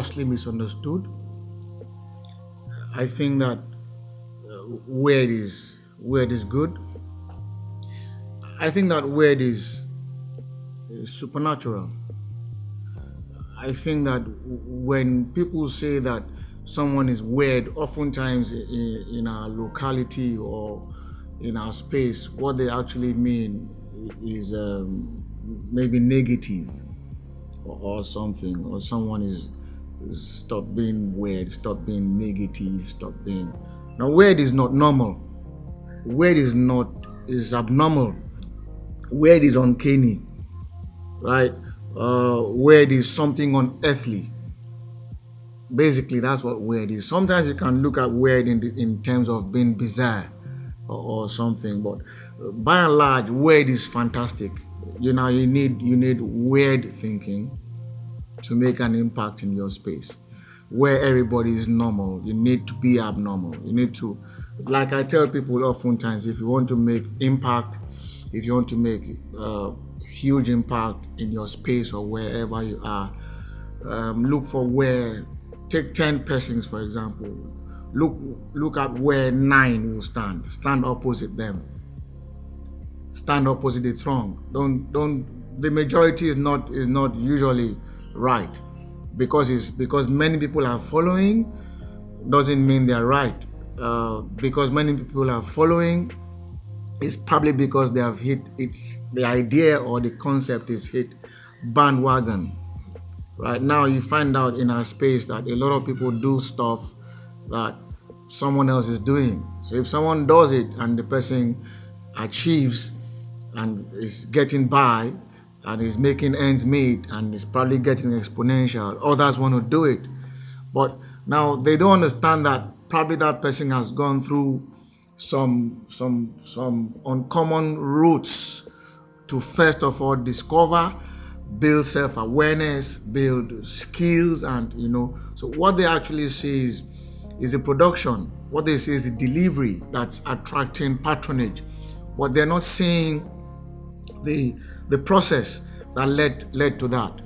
grossly misunderstood. I think that weird is good. I think that weird is supernatural. I think that when people say that someone is weird, oftentimes in our locality or in our space, what they actually mean is maybe negative or something, or someone is stop being weird, stop being negative, stop being. Now, weird is not normal. Weird is abnormal. Weird is uncanny, right? Weird is something unearthly. Basically, that's what weird is. Sometimes you can look at weird in terms of being bizarre or something, but by and large, weird is fantastic. You need weird thinking to make an impact in your space. Where everybody is normal, you need to be abnormal. You need to, like I tell people oftentimes, if you want to make impact, if you want to make huge impact in your space or wherever you are, look for where, take 10 persons for example, look at where 9 will stand opposite them, stand opposite the throng. Don't The majority is not usually right, because many people are following doesn't mean they're right. Because many people are following, it's probably because they have hit, it's the idea or the concept is hit bandwagon. Right now, you find out in our space that a lot of people do stuff that someone else is doing. So if someone does it and the person achieves and is getting by and is making ends meet and is probably getting exponential, others want to do it. But now they don't understand that probably that person has gone through some uncommon routes to first of all discover, build self-awareness, build skills, and so what they actually see is a production. What they see is a delivery that's attracting patronage, but they're not seeing the process that led to that.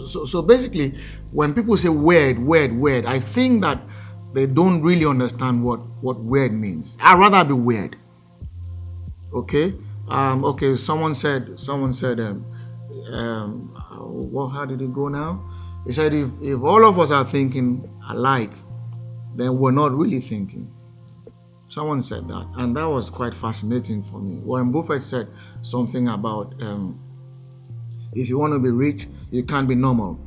So basically, when people say weird, I think that they don't really understand what weird means. I'd rather be weird. Okay. Okay. Someone said. Well, how did it go now? He said if all of us are thinking alike, then we're not really thinking. Someone said that, and that was quite fascinating for me. Warren Buffett said something about if you want to be rich, you can't be normal.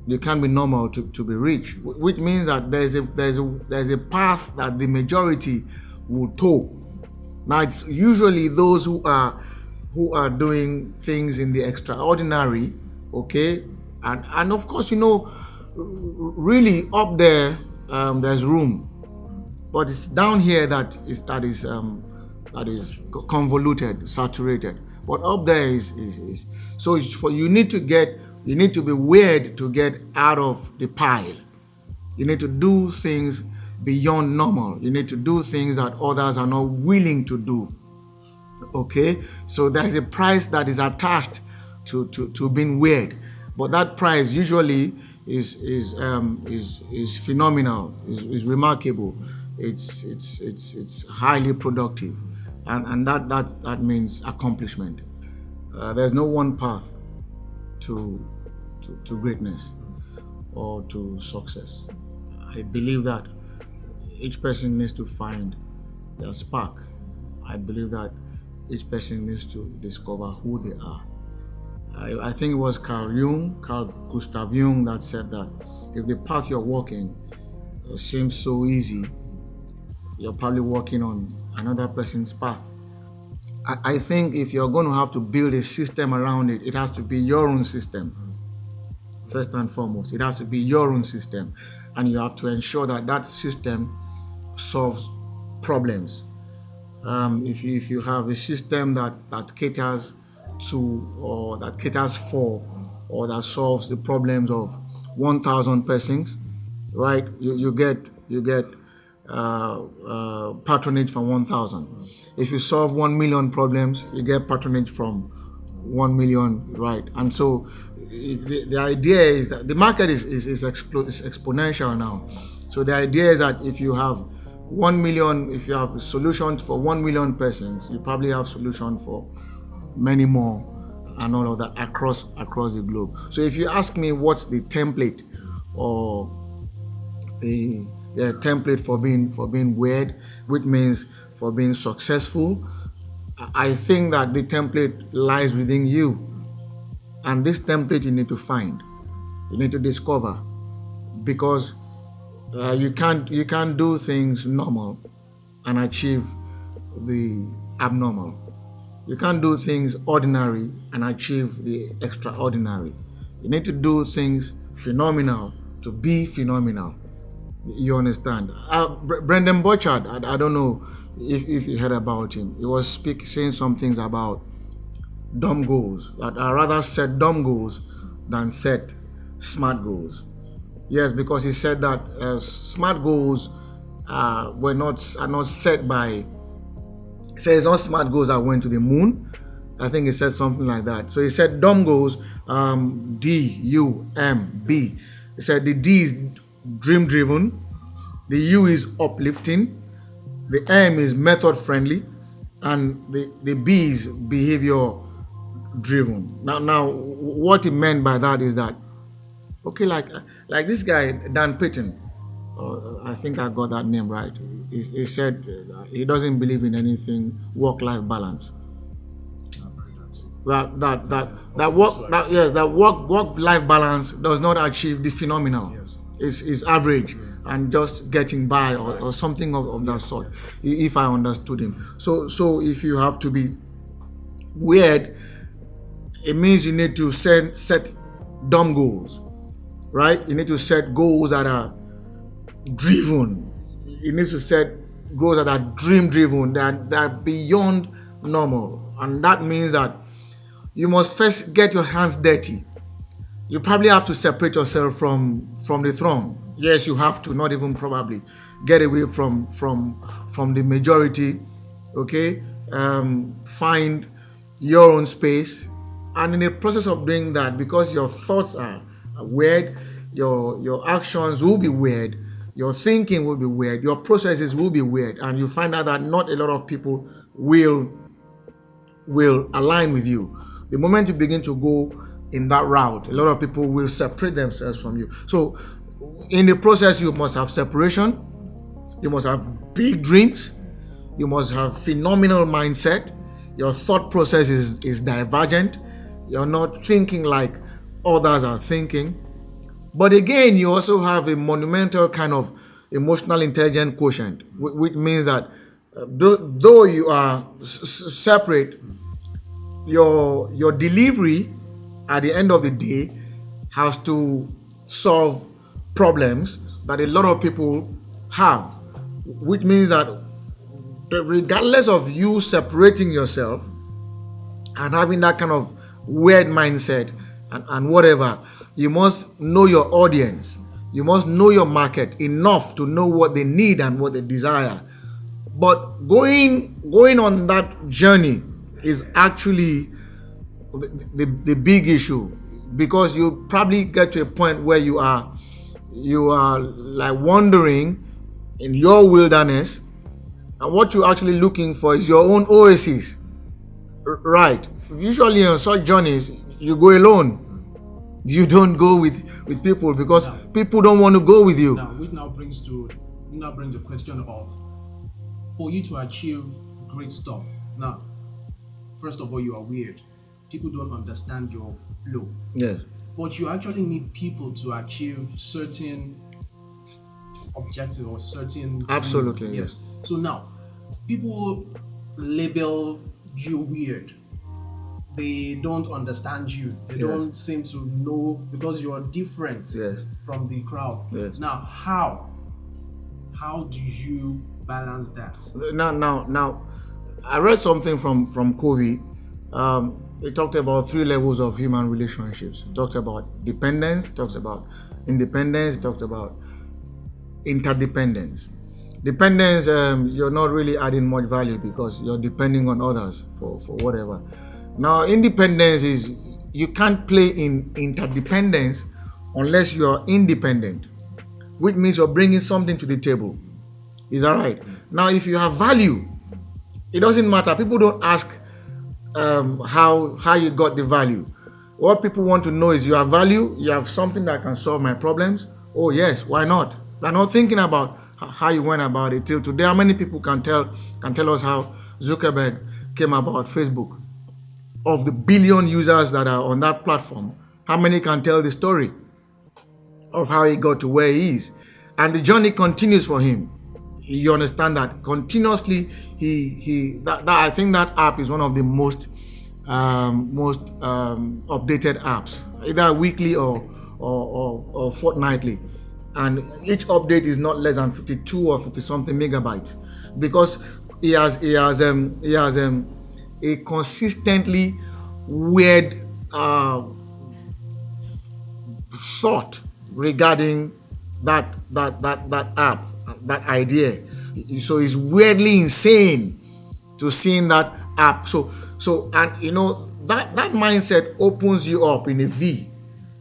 You can't be normal to be rich, which means that there's a path that the majority will toe. Now it's usually those who are doing things in the extraordinary, okay, and of course really up there there's room, but it's down here that is convoluted, saturated. But up there is so it's for you need to be weird to get out of the pile. You need to do things beyond normal. You need to do things that others are not willing to do. Okay, so there's a price that is attached to being weird, but that price usually is phenomenal, is remarkable. It's highly productive, and that means accomplishment. There's no one path to greatness or to success. I believe that each person needs to find their spark. I believe that each person needs to discover who they are. I think it was Carl Gustav Jung that said that if the path you're walking seems so easy, you're probably walking on another person's path. I think if you're going to have to build a system around it, it has to be your own system. First and foremost, it has to be your own system, and you have to ensure that that system solves problems. If you have a system that caters to, or that caters for, or that solves the problems of 1,000 persons, right? You get patronage from 1,000. If you solve 1 million problems, you get patronage from 1 million, right? And so the idea is that the market is exponential now. So the idea is that if you have 1 million, if you have a solution for 1 million persons, you probably have solution for many more and all of that across the globe. So if you ask me what's the template or the template for being weird, which means for being successful, I think that the template lies within you. And this template you need to find, you need to discover, because you can't do things normal and achieve the abnormal. You can't do things ordinary and achieve the extraordinary. You need to do things phenomenal to be phenomenal. You understand? Brendan Burchard, I don't know if you heard about him. He was saying some things about dumb goals. That I rather set dumb goals than set smart goals. Yes, because he said that smart goals are not set by. He said it's not smart goals that went to the moon. I think he said something like that. So he said dumb goals, D-U-M-B. He said the D is dream driven, the U is uplifting, the M is method friendly, and the B is behavior driven. Now what he meant by that is that, okay, like this guy Dan Payton, I think I got that name right. He said he doesn't believe in anything work-life balance. That work-life balance does not achieve the phenomenal. It's average and just getting by or something of that sort, if I understood him. So if you have to be weird, it means you need to set dumb goals, right? You need to set goals that are driven. You need to set goals that are dream driven, that are beyond normal. And that means that you must first get your hands dirty. You probably have to separate yourself from the throng. Yes, you have to, not even probably. Get away from the majority, okay? Find your own space. And in the process of doing that, because your thoughts are weird, your actions will be weird, your thinking will be weird, your processes will be weird, and you find out that not a lot of people will align with you. The moment you begin to go in that route, a lot of people will separate themselves from you. So in the process, you must have separation, you must have big dreams, you must have phenomenal mindset, your thought process is divergent, you're not thinking like others are thinking. But again, you also have a monumental kind of emotional intelligence quotient, which means that though you are separate, your delivery at the end of the day has to solve problems that a lot of people have, which means that regardless of you separating yourself and having that kind of weird mindset and whatever, you must know your audience. You must know your market enough to know what they need and what they desire. But going on that journey is actually the big issue, because you probably get to a point where you are like wandering in your wilderness, and what you're actually looking for is your own oasis, right? Usually on such journeys you go alone. You don't go with people because people don't want to go with you. Which now brings the question of, for you to achieve great stuff. Now, first of all, you are weird. People don't understand your flow. Yes. But you actually need people to achieve certain objectives or certain... Absolutely, yes. So now, people label you weird. They don't understand you. They don't seem to know, because you are different from the crowd. Yes. Now, how do you balance that? Now, I read something from Covey. It talked about 3 levels of human relationships. It talks about dependence, it talks about independence, it talks about interdependence. Dependence, you're not really adding much value because you're depending on others for whatever. Now, independence is you can't play in interdependence unless you're independent, which means you're bringing something to the table. Is that right? Now, if you have value, it doesn't matter. People don't ask how you got the value. What people want to know is you have value, you have something that can solve my problems. Oh yes, why not? They're not thinking about how you went about it till today. How many people can tell us how Zuckerberg came about Facebook? Of the billion users that are on that platform, how many can tell the story of how he got to where he is? And the journey continues for him. You understand that continuously I think that app is one of the most updated apps, either weekly or fortnightly, and each update is not less than 52 or 50 something megabytes, because he has a consistently weird thought regarding that app, that idea. So it's weirdly insane to seeing that app. So and that mindset opens you up in a V.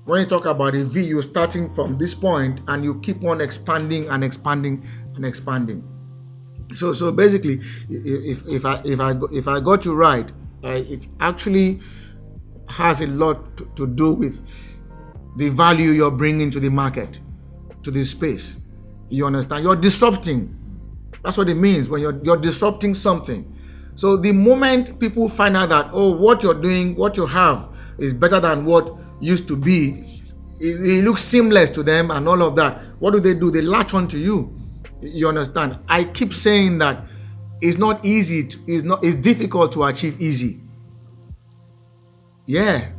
When you talk about a V, you're starting from this point and you keep on expanding and expanding and expanding. So basically, if I got you right, it actually has a lot to do with the value you're bringing to the market, to the space. You understand? You're disrupting. That's what it means when you're disrupting something. So the moment people find out that, oh, what you're doing, what you have is better than what used to be, it looks seamless to them and all of that. What do? They latch on to you. You understand? I keep saying that it's not easy. It's difficult to achieve easy. Yeah,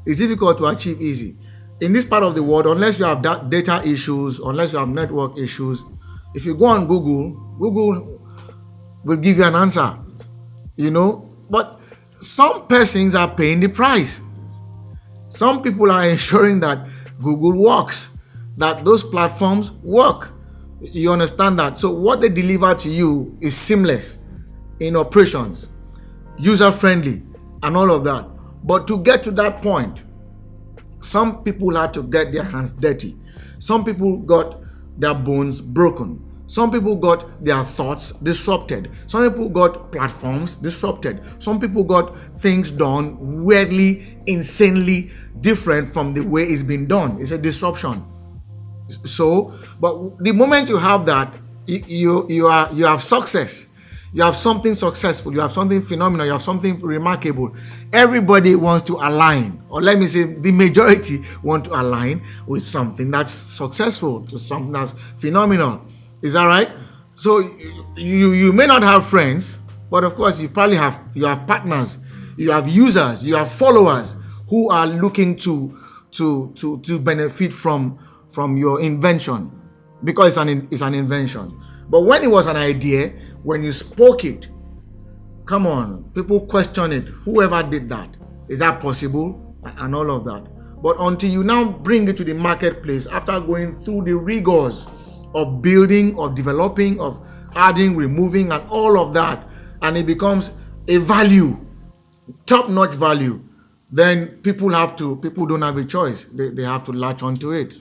it's difficult to achieve easy. In this part of the world, unless you have data issues, unless you have network issues, if you go on Google will give you an answer. But some persons are paying the price. Some people are ensuring that Google works, that those platforms work. You understand that? So what they deliver to you is seamless in operations, user-friendly, and all of that. But to get to that point, some people had to get their hands dirty. Some people got their bones broken. Some people got their thoughts disrupted. Some people got platforms disrupted. Some people got things done weirdly, insanely different from the way it's been done. It's a disruption. So, but the moment you have that, you have success. You have something successful. You have something phenomenal. You have something remarkable. Everybody wants to align, or let me say, the majority want to align with something that's successful, to something that's phenomenal. Is that right? So you may not have friends, but of course you have partners, you have users, you have followers who are looking to benefit from your invention, because it's an invention. But when it was an idea, when you spoke it, come on, people question it. Whoever did that, is that possible? And all of that. But until you now bring it to the marketplace, after going through the rigors of building, of developing, of adding, removing, and all of that, and it becomes a value, top-notch value, then people don't have a choice. They have to latch onto it.